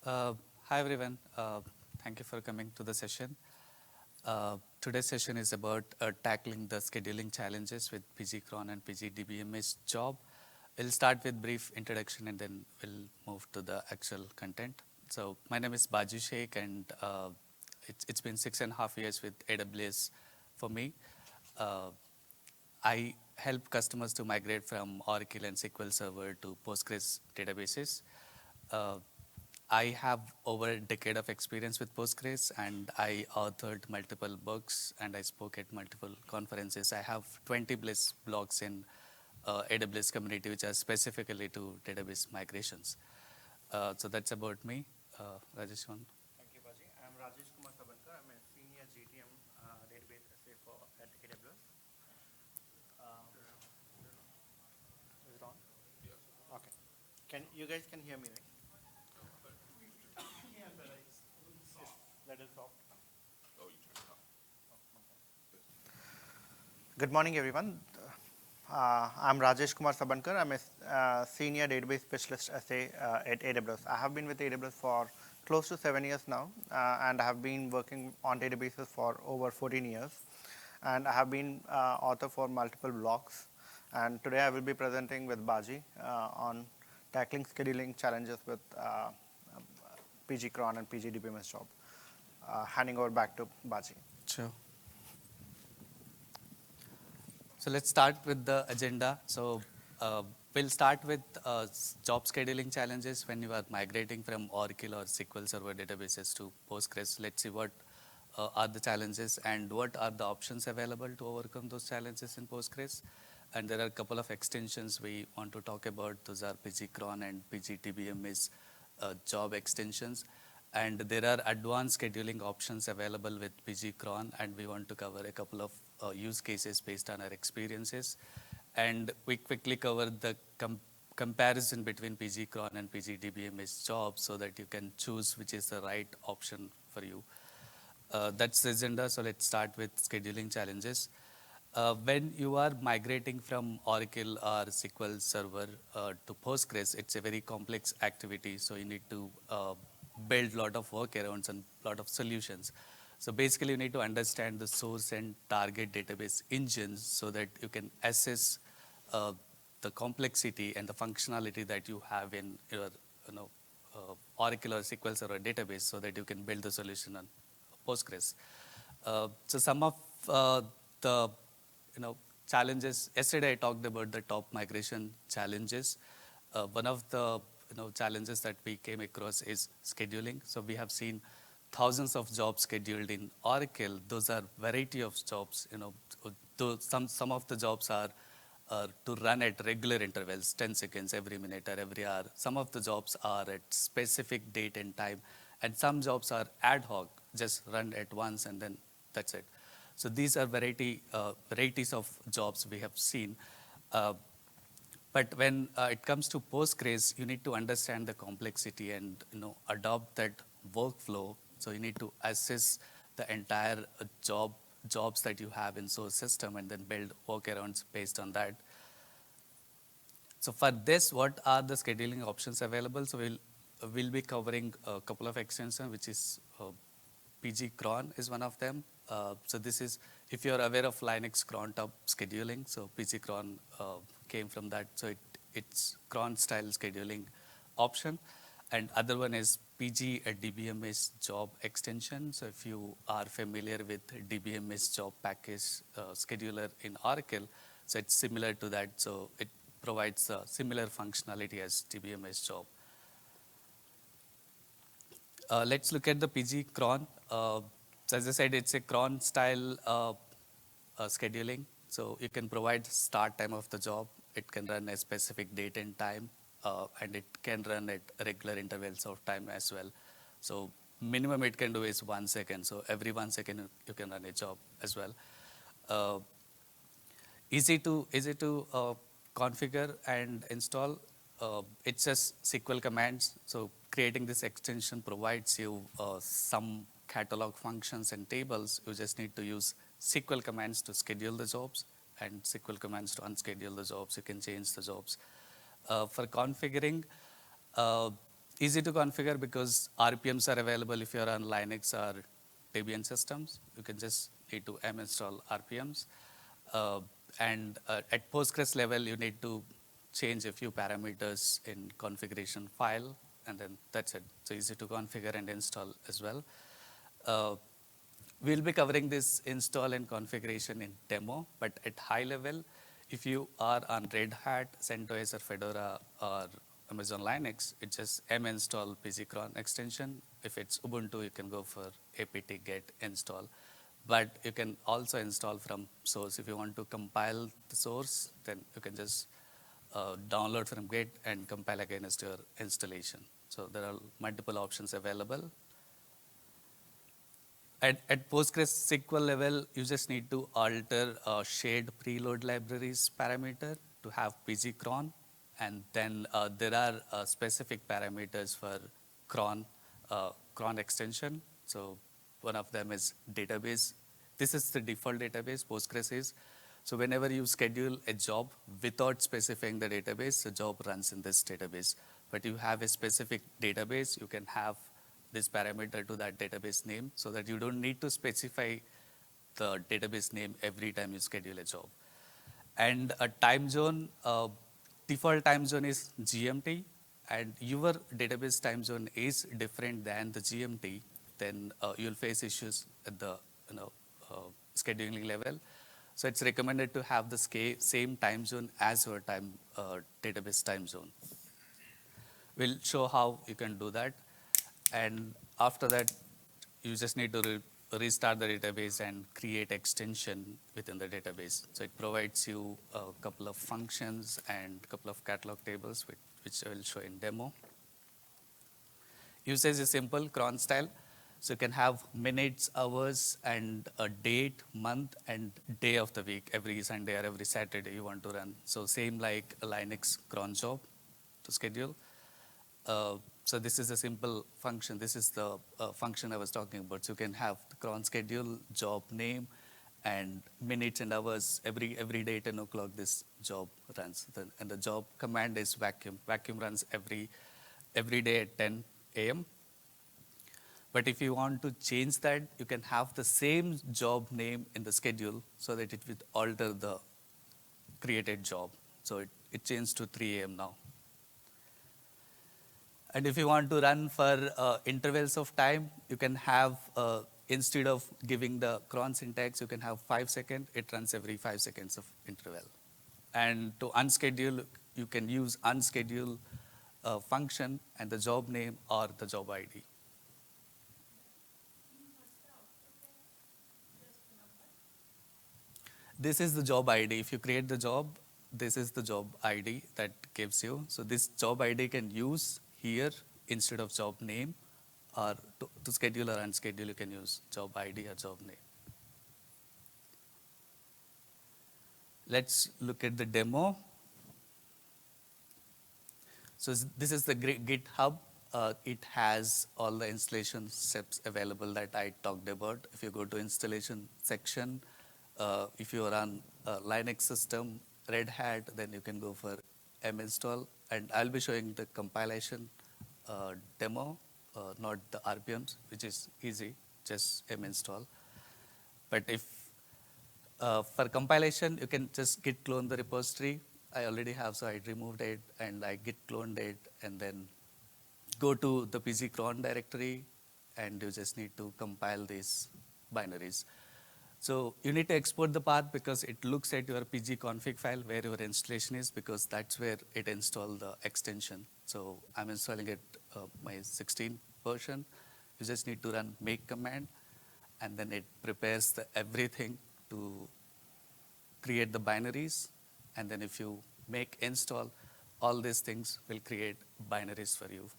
Uh, Hi everyone. Thank you for coming to the session. Today's session is about tackling the scheduling challenges with PG-cron and PG-DBMS job. We'll start with brief introduction and then we'll move to the actual content. So my name is Baji Sheikh and it's been 6.5 years with AWS for me. Uh, I help customers to migrate from Oracle and SQL Server to Postgres databases. Uh, I have over a decade of experience with Postgres and I authored multiple books and I spoke at multiple conferences. I have 20 plus blogs in AWS community which are specifically to database migrations. So that's about me. Rajesh, one. Thank you, Baji. I'm Rajesh Kumar Sabankar. I'm a senior GTM database SA at AWS. Is it on? Okay. You guys can hear me, right? Yeah, but it's little soft. Good morning, everyone. I'm Rajesh Kumar Sabankar. I'm a senior database specialist SA at AWS. I have been with AWS for close to 7 years now, and I have been working on databases for over 14 years. And I have been author for multiple blogs. And today I will be presenting with Baji on tackling scheduling challenges with PG-cron and PG-DBMS job. Handing over back to Baji. Sure. So let's start with the agenda. So we'll start with job scheduling challenges when you are migrating from Oracle or SQL Server databases to Postgres. Let's see what are the challenges and what are the options available to overcome those challenges in Postgres. And there are a couple of extensions we want to talk about. Those are PG-cron and PG-DBMS job extensions. And there are advanced scheduling options available with PG-cron, and we want to cover a couple of use cases based on our experiences. And we quickly cover the comparison between PG-cron and PG-DBMS jobs so that you can choose which is the right option for you. That's the agenda, so let's start with scheduling challenges. When you are migrating from Oracle or SQL Server to Postgres, it's a very complex activity, so you need to build a lot of workarounds and a lot of solutions. So basically, you need to understand the source and target database engines so that you can assess the complexity and the functionality that you have in your Oracle or SQL Server database so that you can build the solution on Postgres. So some of the challenges. Yesterday I talked about the top migration challenges. One of the challenges that we came across is scheduling. So we have seen thousands of jobs scheduled in Oracle. Those are variety of jobs. Some of the jobs are to run at regular intervals, 10 seconds every minute or every hour. Some of the jobs are at specific date and time, and some jobs are ad hoc, just run at once and then that's it. So these are varieties of jobs we have seen. But when it comes to Postgres, you need to understand the complexity and adopt that workflow. So you need to assess the entire jobs that you have in source system and then build workarounds based on that. So for this, what are the scheduling options available? So we'll be covering a couple of extensions, which is PG-cron is one of them. So this is, if you're aware of Linux cron top scheduling, so PG-cron came from that. So it's cron style scheduling option. And other one is PG DBMS job extension. So if you are familiar with DBMS job package scheduler in Oracle, so it's similar to that. So it provides a similar functionality as DBMS job. Let's look at the PG-cron. So as I said, it's a cron style scheduling. So you can provide start time of the job. It can run a specific date and time, and it can run at regular intervals of time as well. So minimum it can do is 1 second. So every 1 second you can run a job as well. Easy to configure and install. It's just SQL commands. So creating this extension provides you some catalog functions and tables. You just need to use SQL commands to schedule the jobs and SQL commands to unschedule the jobs. You can change the jobs. For configuring, Easy to configure because RPMs are available if you're on Linux or Debian systems. You can just need to install RPMs. And at Postgres level, you need to change a few parameters in configuration file, and then that's it. So easy to configure and install as well. Uh, we'll be covering this install and configuration in demo, but at high level, if you are on Red Hat, CentOS, or Fedora, or Amazon Linux, it's just install pgcron extension. If it's Ubuntu, you can go for apt get install. But you can also install from source. If you want to compile the source, then you can just download from Git and compile against your installation. So there are multiple options available. At PostgreSQL level, you just need to alter shared preload libraries parameter to have pgcron, and then there are specific parameters for cron extension. So one of them is database. This is the default database, Postgres is. So whenever you schedule a job without specifying the database, the job runs in this database. But you have a specific database, you can have this parameter to that database name so that you don't need to specify the database name every time you schedule a job. And a time zone, default time zone is GMT, and your database time zone is different than the GMT, then you'll face issues at the scheduling level. So it's recommended to have the same time zone as your database time zone. We'll show how you can do that. And after that, you just need to restart the database and create extension within the database. So it provides you a couple of functions and a couple of catalog tables, which I will show in demo. Usage is simple, cron style. So you can have minutes, hours, and a date, month, and day of the week, every Sunday or every Saturday you want to run. So same like a Linux cron job to schedule. So this is a simple function. This is the function I was talking about. So you can have the cron schedule, job name, and minutes and hours. Every day, 10 o'clock, this job runs. And the job command is vacuum. Vacuum runs every day at 10 a.m. But if you want to change that, you can have the same job name in the schedule so that it will alter the created job. So it changed to 3 a.m. now. And if you want to run for intervals of time, you can have, instead of giving the cron syntax, you can have 5 seconds. It runs every 5 seconds of interval. And to unschedule, you can use unschedule function and the job name or the job ID. This is the job ID. If you create the job, this is the job ID that gives you. So this job ID can use here instead of job name, or to schedule or unschedule, you can use job ID or job name. Let's look at the demo. So this is the GitHub. It has all the installation steps available that I talked about. If you go to installation section, if you are on a Linux system, Red Hat, then you can go for minstall. And I'll be showing the compilation demo, not the RPMs, which is easy, just minstall. But if for compilation, you can just git clone the repository. I already have, so I removed it and I git cloned it, and then go to the pgcron directory, and you just need to compile these binaries. So you need to export the path because it looks at your pgconfig file where your installation is, because that's where it installed the extension. So I'm installing it my 16 version. You just need to run make command, and then it prepares everything to create the binaries. And then if you make install, all these things will create binaries for you.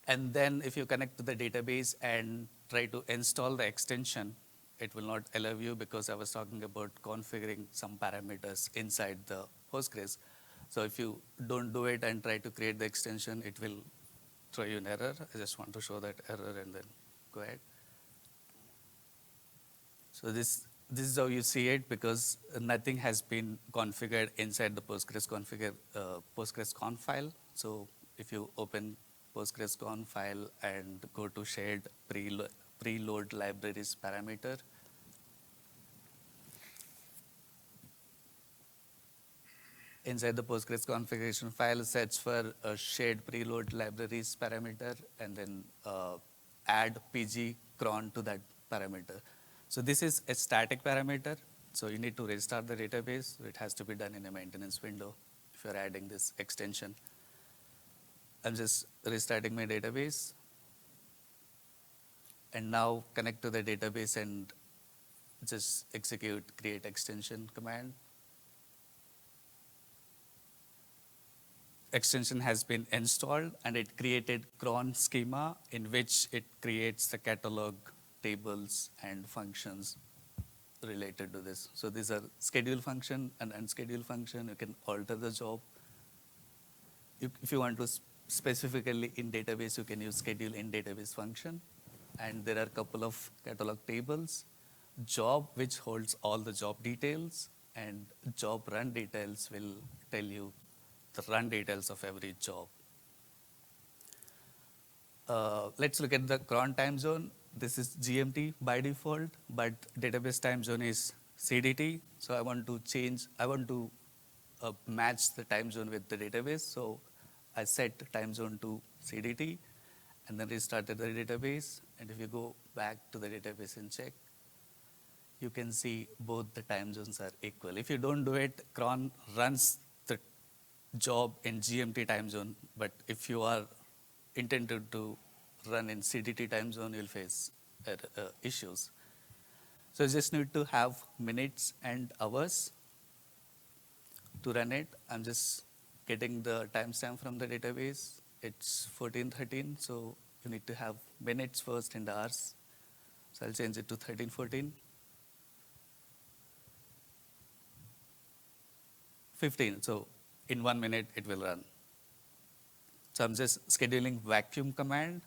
And then if you connect to the database and try to install the extension, it will not allow you because I was talking about configuring some parameters inside the Postgres. So if you don't do it and try to create the extension, it will throw you an error. I just want to show that error and then go ahead. So this this is how you see it because nothing has been configured inside the Postgres conf file. So if you open Postgres conf file and go to shared preload libraries parameter, inside the Postgres configuration file, search for a shared preload libraries parameter and then add pg cron to that parameter. So this is a static parameter. So you need to restart the database. So it has to be done in a maintenance window if you're adding this extension. I'm just restarting my database. And now connect to the database and just execute create extension command. Extension has been installed and it created cron schema in which it creates the catalog tables and functions related to this. So these are schedule function and unschedule function. You can alter the job. If you want to specifically in database, you can use schedule in database function. And there are a couple of catalog tables. Job, which holds all the job details, and job run details will tell you the run details of every job. Let's look at the cron time zone. This is GMT by default, but database time zone is CDT. So I want to match the time zone with the database. So I set time zone to CDT and then restarted the database. And if you go back to the database and check, you can see both the time zones are equal. If you don't do it, cron runs the job in GMT time zone, but if you are intended to run in CDT time zone, you'll face issues. So you just need to have minutes and hours to run it. I'm just getting the timestamp from the database. It's 1413, so you need to have minutes first and hours. So I'll change it to 1314. 15, so in 1 minute it will run. So I'm just scheduling vacuum command,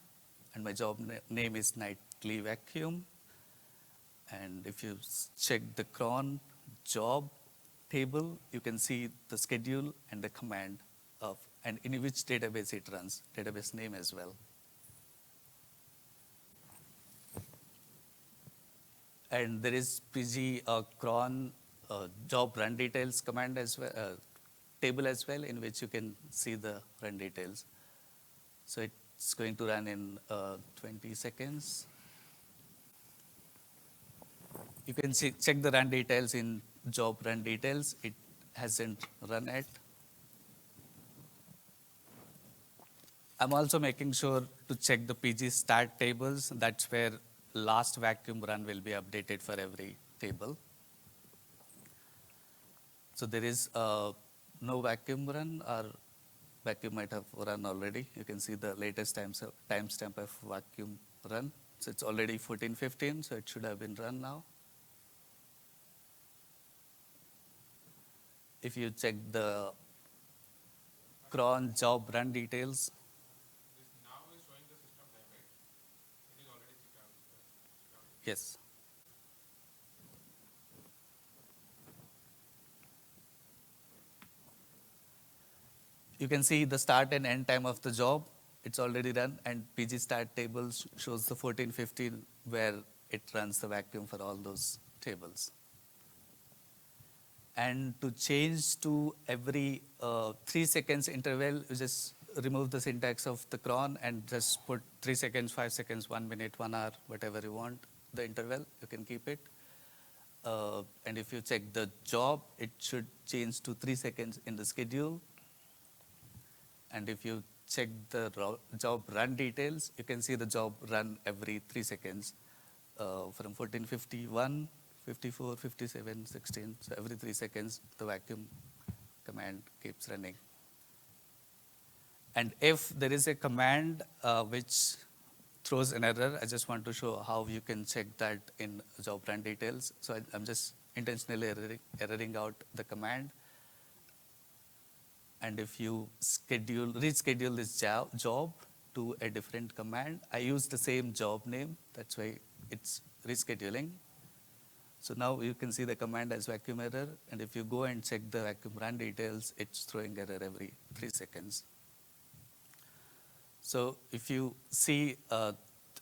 and my job name is nightly vacuum. And if you check the cron job table, you can see the schedule and the command of, and in which database it runs, database name as well. And there is pg cron job run details command as well, table as well, in which you can see the run details. So it's going to run in 20 seconds. You can check the run details in job run details. It hasn't run yet. I'm also making sure to check the PG start tables. That's where last vacuum run will be updated for every table. So there is no vacuum run, or vacuum might have run already. You can see the latest timestamp of vacuum run. So it's already 1415, so it should have been run now. If you check the cron job run details, This now is showing the system time, right? It is already 6 hours. yes. You can see the start and end time of the job. It's already run, and PG start table shows the 1415 where it runs the vacuum for all those tables. And to change to every 3 seconds interval, you just remove the syntax of the cron and just put 3 seconds, 5 seconds, 1 minute, 1 hour, whatever you want, the interval, you can keep it. And if you check the job, it should change to 3 seconds in the schedule. And if you check the job run details, you can see the job run every 3 seconds from 1451, 54, 57, 16. So every 3 seconds, the vacuum command keeps running. And if there is a command which throws an error, I just want to show how you can check that in job run details. So I'm just intentionally erroring out the command. And if you reschedule this job to a different command, I use the same job name. That's why it's rescheduling. So now you can see the command as vacuum error, and if you go and check the vacuum run details, it's throwing error every 3 seconds. So if you see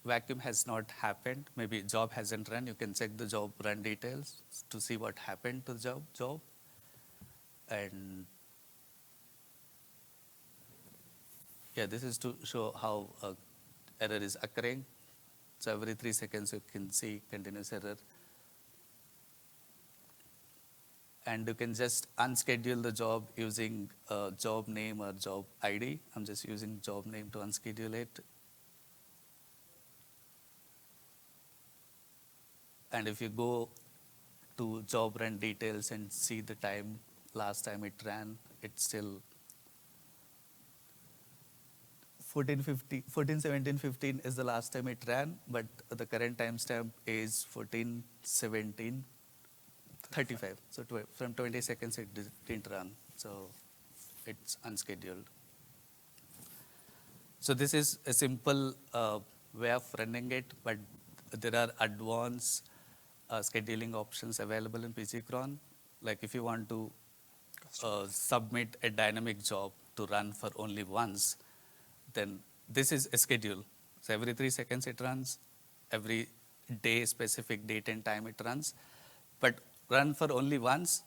vacuum has not happened, maybe job hasn't run, you can check the job run details to see what happened to the job. And yeah, this is to show how error is occurring. So every 3 seconds you can see continuous error. And you can just unschedule the job using job name or job ID. I'm just using job name to unschedule it. And if you go to job run details and see the time, last time it ran, it's still 14:17:15 is the last time it ran, but the current timestamp is 14:17:35. So from 20 seconds it didn't run, so it's unscheduled. So this is a simple way of running it, but there are advanced scheduling options available in pgcron. Like if you want to submit a dynamic job to run for only once, then this is a schedule. So every 3 seconds it runs, every day, specific date and time it runs. But run for only once,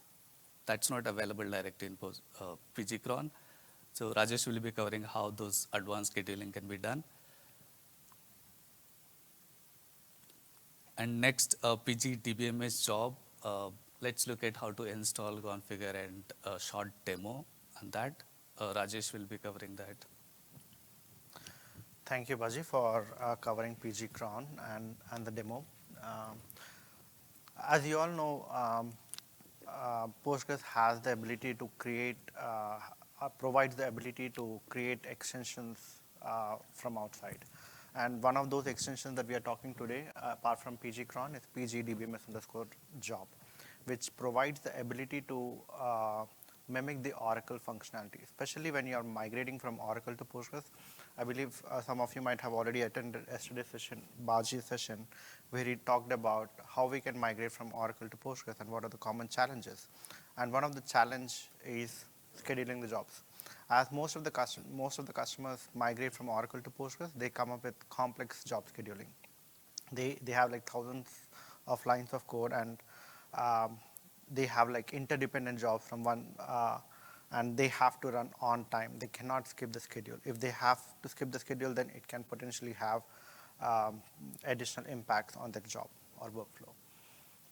that's not available directly in pgcron. So Rajesh will be covering how those advanced scheduling can be done. And next, PG DBMS job. Let's look at how to install, configure, and short demo on that. Rajesh will be covering that. Thank you, Baji, for covering pgcron and the demo. As you all know, Postgres has the ability to create, provides the ability to create extensions from outside. And one of those extensions that we are talking today, apart from pgcron, is pgdbms_job, which provides the ability to mimic the Oracle functionality, especially when you are migrating from Oracle to Postgres. I believe some of you might have already attended yesterday's session, Baji's session, where he talked about how we can migrate from Oracle to Postgres and what are the common challenges. And one of the challenge is scheduling the jobs. As most of the customers migrate from Oracle to Postgres, they come up with complex job scheduling. They have like thousands of lines of code, and they have like interdependent jobs from one, and they have to run on time. They cannot skip the schedule. If they have to skip the schedule, then it can potentially have additional impacts on their job or workflow.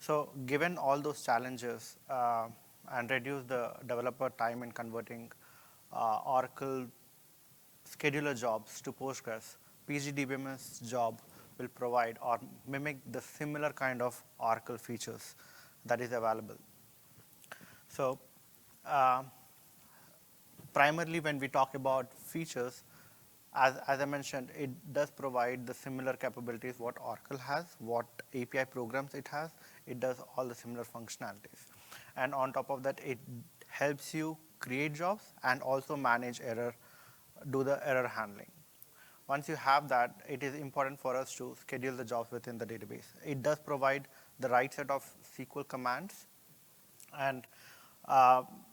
So given all those challenges and reduce the developer time in converting Oracle scheduler jobs to Postgres, PGDBMS job will provide or mimic the similar kind of Oracle features that is available. So primarily when we talk about features, as I mentioned, it does provide the similar capabilities what Oracle has, what API programs it has. It does all the similar functionalities. And on top of that, it helps you create jobs and also manage error, do the error handling. Once you have that, it is important for us to schedule the jobs within the database. It does provide the right set of SQL commands, and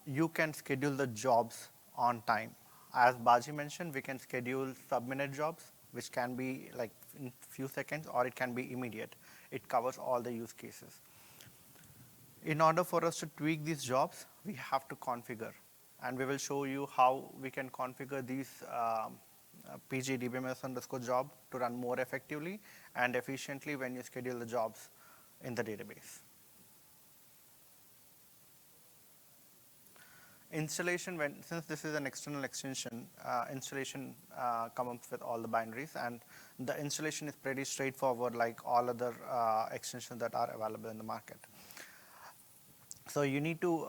you can schedule the jobs on time. As Baji mentioned, we can schedule sub-minute jobs, which can be like in few seconds, or it can be immediate. It covers all the use cases. In order for us to tweak these jobs, we have to configure. And we will show you how we can configure these PGDBMS_job to run more effectively and efficiently when you schedule the jobs in the database. Installation, since this is an external extension, installation comes with all the binaries, and the installation is pretty straightforward like all other extensions that are available in the market. So you need to,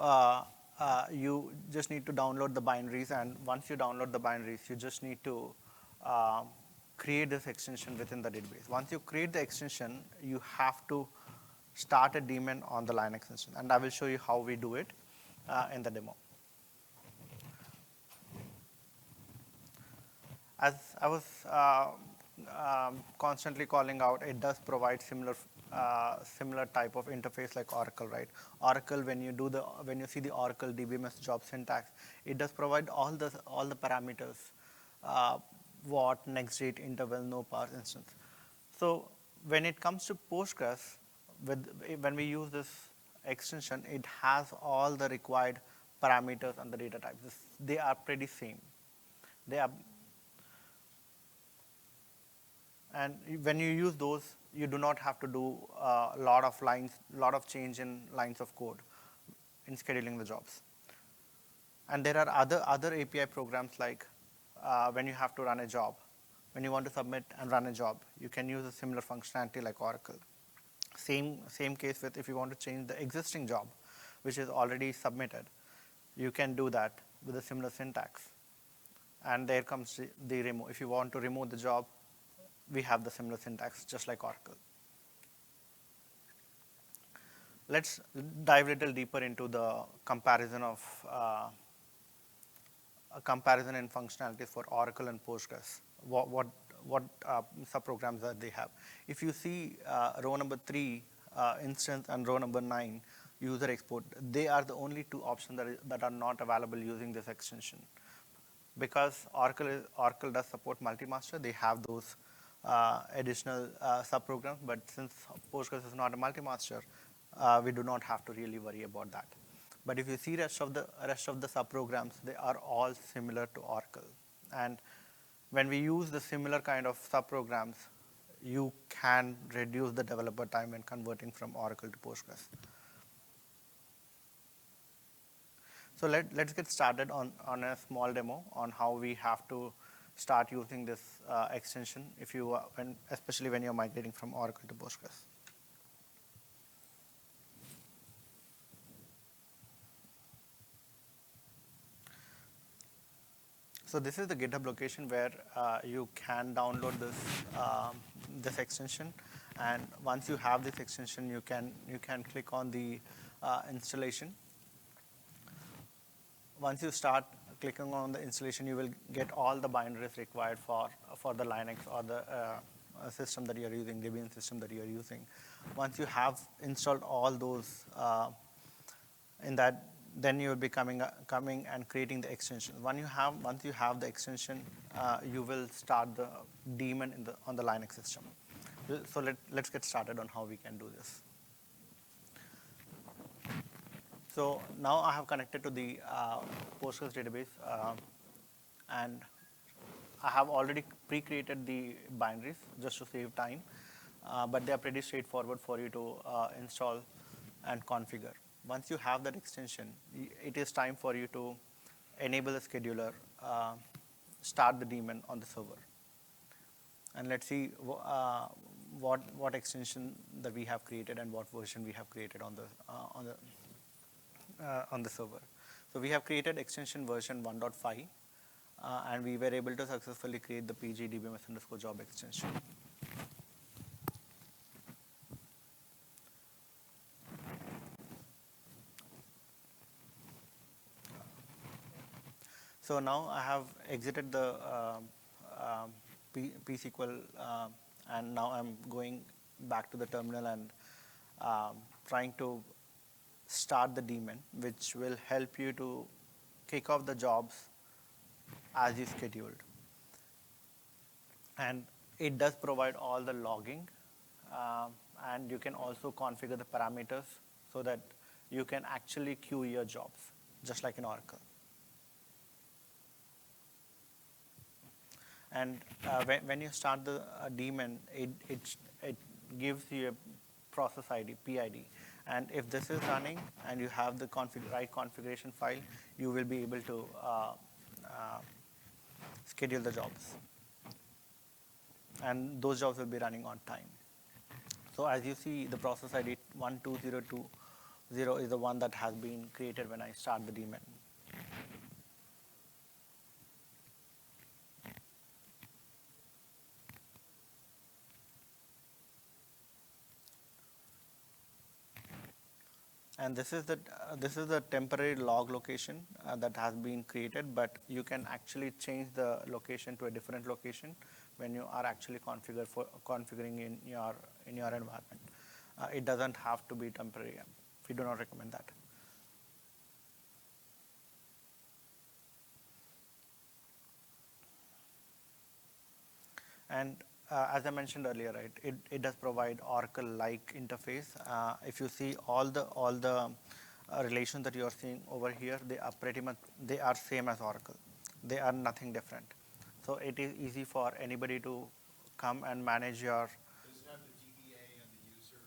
you just need to download the binaries, and once you download the binaries, you just need to create this extension within the database. Once you create the extension, you have to start a daemon on the line extension, and I will show you how we do it in the demo. As I was constantly calling out, it does provide similar similar type of interface like Oracle, right? Oracle, when you see the Oracle DBMS job syntax, it does provide all the parameters, what, next date, interval, no parse instance. So when it comes to Postgres, when we use this extension, it has all the required parameters and the data types. They are pretty same. They are, and when you use those, you do not have to do a lot of change in lines of code in scheduling the jobs. And there are other API programs like when you have to run a job, when you want to submit and run a job, you can use a similar functionality like Oracle. Same case with if you want to change the existing job, which is already submitted, you can do that with a similar syntax. And there comes the remove. If you want to remove the job, we have the similar syntax just like Oracle. Let's dive a little deeper into the comparison of a comparison in functionalities for Oracle and Postgres. What subprograms that they have. If you see row number 3 instance and row number 9 user export, they are the only two options that are not available using this extension. Because Oracle does support multi-master, they have those additional subprograms, but since Postgres is not a multi-master, we do not have to really worry about that. But if you see rest of the subprograms, they are all similar to Oracle. And when we use the similar kind of subprograms, you can reduce the developer time when converting from Oracle to Postgres. So let's get started on a small demo on how we have to start using this extension, especially when you're migrating from Oracle to Postgres. So this is the GitHub location where you can download this extension, and once you have this extension, you can click on the installation. Once you start clicking on the installation, you will get all the binaries required for the Linux or the system that you are using, Debian system that you are using. Once you have installed all those in that, then you will be coming and creating the extension. Once you have the extension, you will start the daemon on the Linux system. So let's get started on how we can do this. So now I have connected to the Postgres database, and I have already pre-created the binaries just to save time, but they are pretty straightforward for you to install and configure. Once you have that extension, it is time for you to enable the scheduler, start the daemon on the server. And let's see what extension that we have created and what version we have created on the server. So we have created extension version 1.5, and we were able to successfully create the PG DBMS_job extension. So now I have exited the PSQL, and now I'm going back to the terminal and trying to start the daemon, which will help you to kick off the jobs as you scheduled. And it does provide all the logging, and you can also configure the parameters so that you can actually queue your jobs, just like in Oracle. And when you start the daemon, it gives you a process ID, PID. And if this is running and you have the right configuration file, you will be able to schedule the jobs. And those jobs will be running on time. So as you see, the process ID 12020 is the one that has been created when I start the daemon. And this is the temporary log location that has been created, but you can actually change the location to a different location when you are actually configuring in your environment. It doesn't have to be temporary. We do not recommend that. And as I mentioned earlier, right, it does provide Oracle-like interface. If you see all the relations that you are seeing over here, they are pretty much they are same as Oracle. They are nothing different. So it is easy for anybody to come and manage your. Does it have the DBA and the user,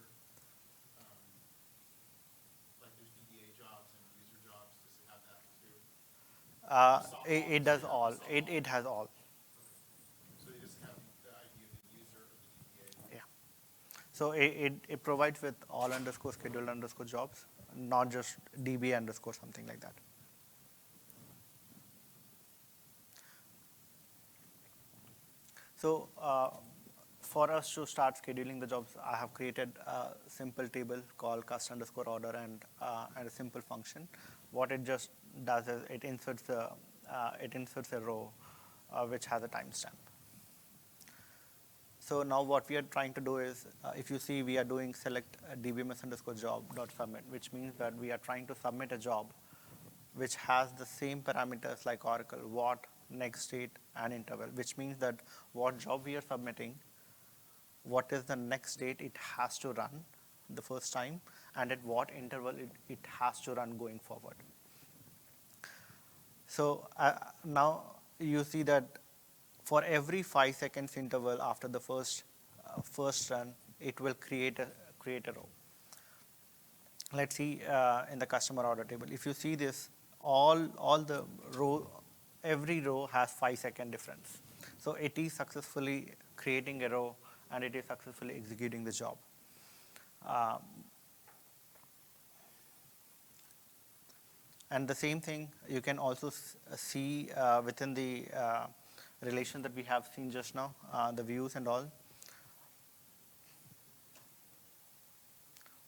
like there's DBA jobs and user jobs, does it have that too? It does all. It has all. So it doesn't have the ID of the user or the DBA? Yeah. So it provides with all underscore scheduled underscore jobs, not just DB underscore something like that. So for us to start scheduling the jobs, I have created a simple table called cast underscore order and a simple function. What it just does is it inserts a row which has a timestamp. So now what we are trying to do is, if you see, we are doing select dbms underscore job dot submit, which means that we are trying to submit a job which has the same parameters like Oracle, what, next date, and interval, which means that what job we are submitting, what is the next date it has to run the first time, and at what interval it has to run going forward. So now you see that for every 5 seconds interval after the first run, it will create a row. Let's see in the customer order table. If you see this, all the every row has 5-second difference. So it is successfully creating a row and it is successfully executing the job. And the same thing you can also see within the relation that we have seen just now, the views and all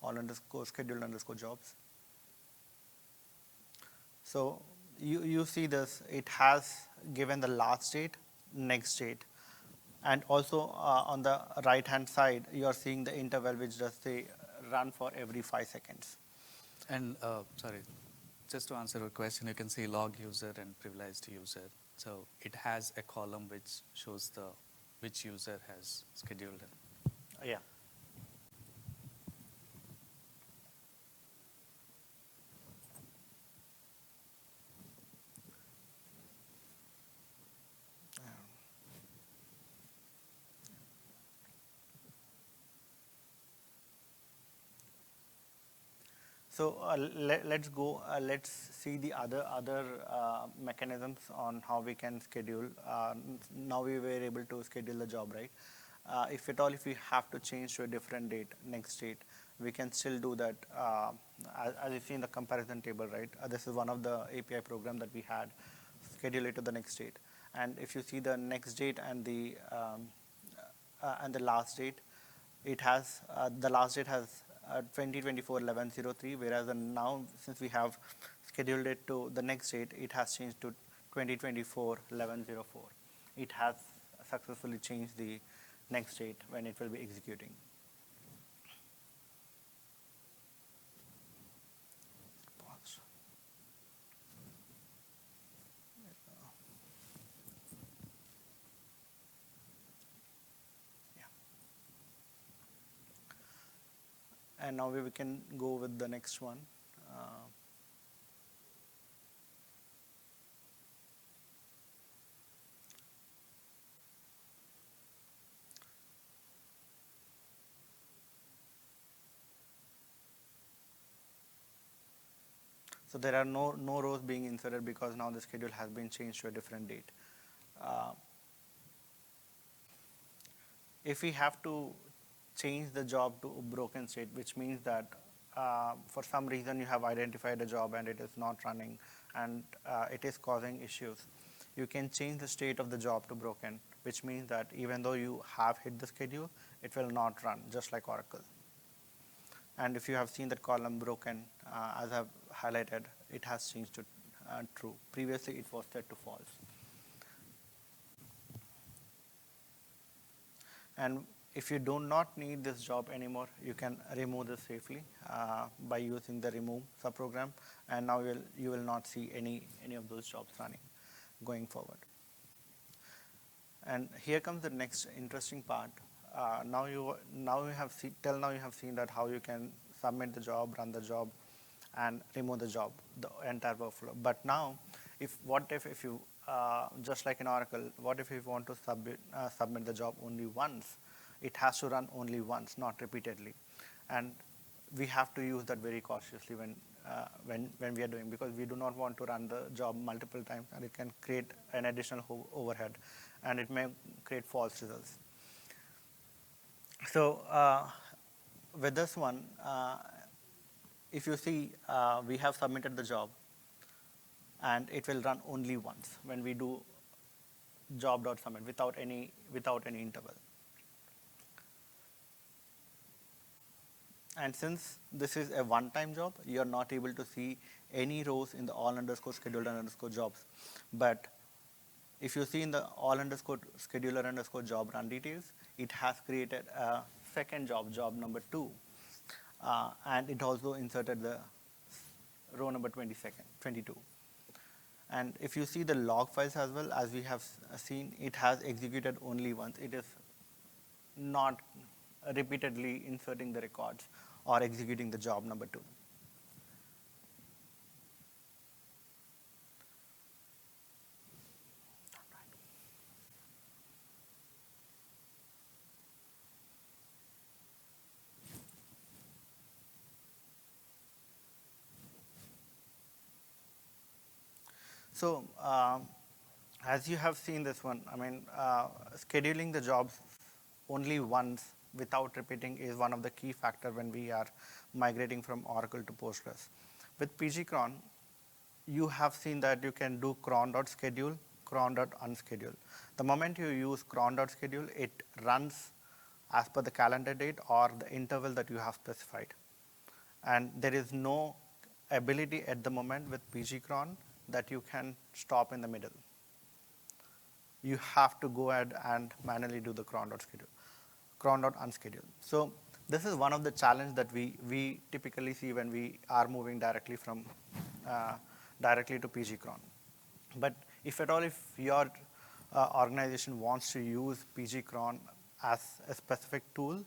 underscore scheduled underscore jobs. So you see this, it has given the last date, next date. And also on the right hand side, you are seeing the interval which does say run for every 5 seconds. And sorry, just to answer your question, you can see log user and privileged user. So it has a column which shows which user has scheduled it. Yeah. So let's go. Let's see the other mechanisms on how we can schedule. Now we were able to schedule the job, right? If at all, if we have to change to a different date, next date, we can still do that. As you see in the comparison table, right? This is one of the API program that we had. Schedule it to the next date, and if you see the next date and the last date, it has the last date has 2024-11/03, whereas now since we have scheduled it to the next date, it has changed to 2024-11/04. It has successfully changed the next date when it will be executing. Pause. And now we can go with the next one. So there are no rows being inserted because now the schedule has been changed to a different date. If we have to change the job to broken state, which means that for some reason you have identified a job and it is not running and it is causing issues, you can change the state of the job to broken, which means that even though you have hit the schedule, it will not run, just like Oracle. And if you have seen that column broken, as I've highlighted, it has changed to true. Previously, it was set to false. And if you do not need this job anymore, you can remove this safely by using the remove subprogram, and now you will not see any of those jobs running going forward. And here comes the next interesting part. Now you have till now you have seen that how you can submit the job, run the job, and remove the job, the entire workflow. But now, what if you just like in Oracle, what if you want to submit the job only once? It has to run only once, not repeatedly, and we have to use that very cautiously when we are doing, because we do not want to run the job multiple times, and it can create an additional overhead, and it may create false results. So with this one, if you see, we have submitted the job, and it will run only once when we do job.submit without any interval. And since this is a one-time job, you are not able to see any rows in the all_scheduled_jobs. But if you see in the all_scheduler_job run details, it has created a second job number 2, and it also inserted the row number 22. And if you see the log files as well, as we have seen, it has executed only once. It is not repeatedly inserting the records or executing the job number 2. So as you have seen this one, I mean, scheduling the jobs only once without repeating is one of the key factors when we are migrating from Oracle to Postgres. With pgcron, you have seen that you can do cron.schedule, cron.unschedule. The moment you use cron.schedule, it runs as per the calendar date or the interval that you have specified. And there is no ability at the moment with pgcron that you can stop in the middle. You have to go ahead and manually do the cron.unschedule. So this is one of the challenges that we typically see when we are moving directly from directly to pgcron. But if at all, if your organization wants to use pgcron as a specific tool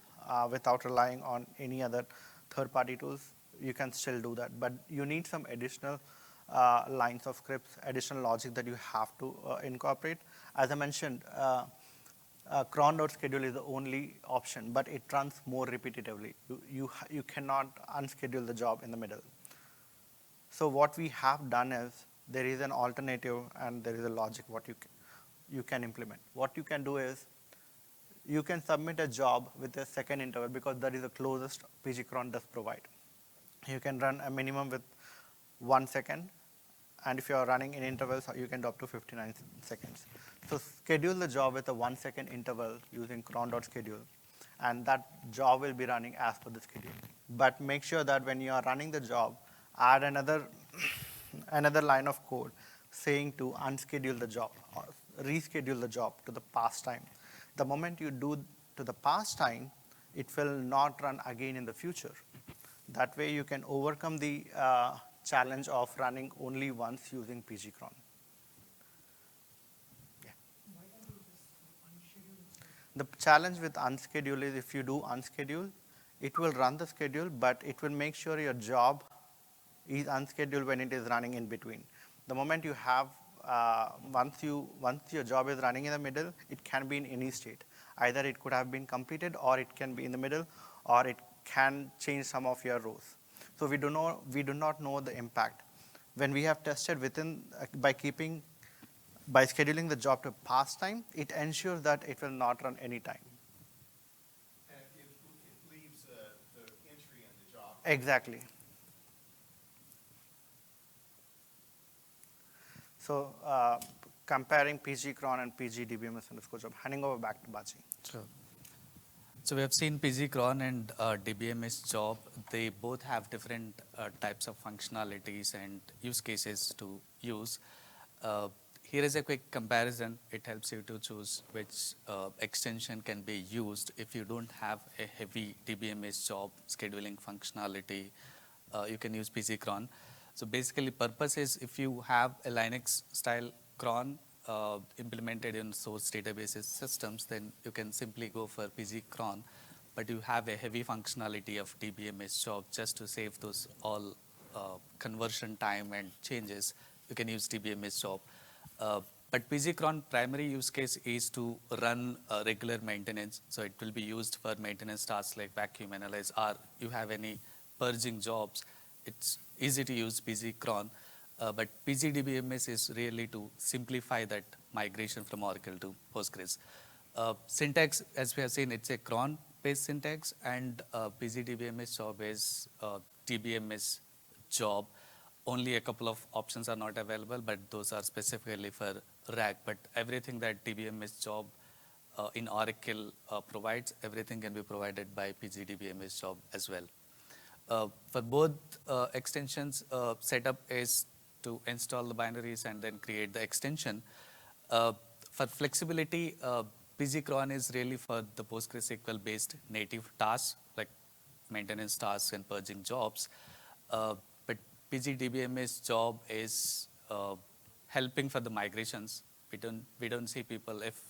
without relying on any other third-party tools, you can still do that. But you need some additional lines of scripts, additional logic that you have to incorporate. As I mentioned, cron.schedule is the only option, but it runs more repetitively. You cannot unschedule the job in the middle. So what we have done is, there is an alternative and there is a logic what you can implement. What you can do is, you can submit a job with a second interval, because that is the closest pgcron does provide. You can run a minimum with 1 second, and if you are running in intervals, you can do up to 59 seconds. So schedule the job with a 1 second interval using cron.schedule, and that job will be running as per the schedule. But make sure that when you are running the job, add another line of code saying to unschedule the job or reschedule the job to the past time. The moment you do to the past time, it will not run again in the future. That way you can overcome the challenge of running only once using pgcron. Yeah. Why can't you just unschedule it? The challenge with unschedule is, if you do unschedule, it will run the schedule, but it will make sure your job is unscheduled when it is running in between. The moment you have, once your job is running in the middle, it can be in any state. Either it could have been completed, or it can be in the middle, or it can change some of your rows. So we do not know the impact. When we have tested by scheduling the job to past time, it ensures that it will not run any time. And it leaves the entry in the job. Exactly. So comparing pgcron and pgdbms_job, handing over back to Baji. Sure. So we have seen pgcron and DBMS job. They both have different types of functionalities and use cases to use. here is a quick comparison. It helps you to choose which extension can be used if you don't have a heavy DBMS job scheduling functionality. You can use pgcron. So basically, purpose is if you have a Linux style cron implemented in source databases systems, then you can simply go for pgcron. But you have a heavy functionality of DBMS job just to save those all conversion time and changes. You can use DBMS job. But pgcron primary use case is to run regular maintenance. So it will be used for maintenance tasks like vacuum analyze, or you have any purging jobs. It's easy to use pgcron. But pgdbms is really to simplify that migration from Oracle to Postgres. Syntax, as we have seen, it's a cron based syntax, and pgdbms job is dbms job. Only a couple of options are not available, but those are specifically for RAG. But everything that DBMS job in Oracle provides, everything can be provided by pgdbms job as well. For both extensions, setup is to install the binaries and then create the extension. For flexibility, pgcron is really for the PostgreSQL based native tasks like maintenance tasks and purging jobs. But pgdbms job is helping for the migrations. We don't see people, if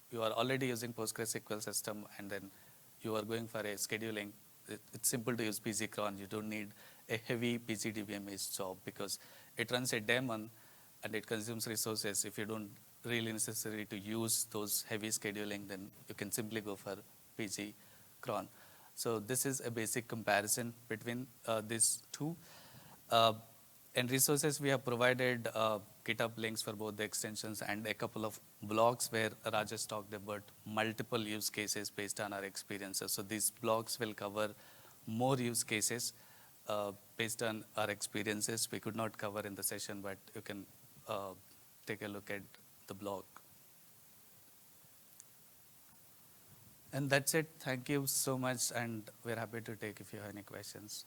you are already using PostgreSQL system and then you are going for a scheduling, it's simple to use pgcron. You don't need a heavy pgdbms job because it runs a daemon and it consumes resources. If you don't really necessary to use those heavy scheduling, then you can simply go for pgcron. So this is a basic comparison between these two. And resources, we have provided GitHub links for both the extensions and a couple of blogs where Rajesh talked about multiple use cases based on our experiences. So these blogs will cover more use cases based on our experiences. We could not cover in the session, but you can take a look at the blog. And that's it. Thank you so much, and we're happy to take if you have any questions.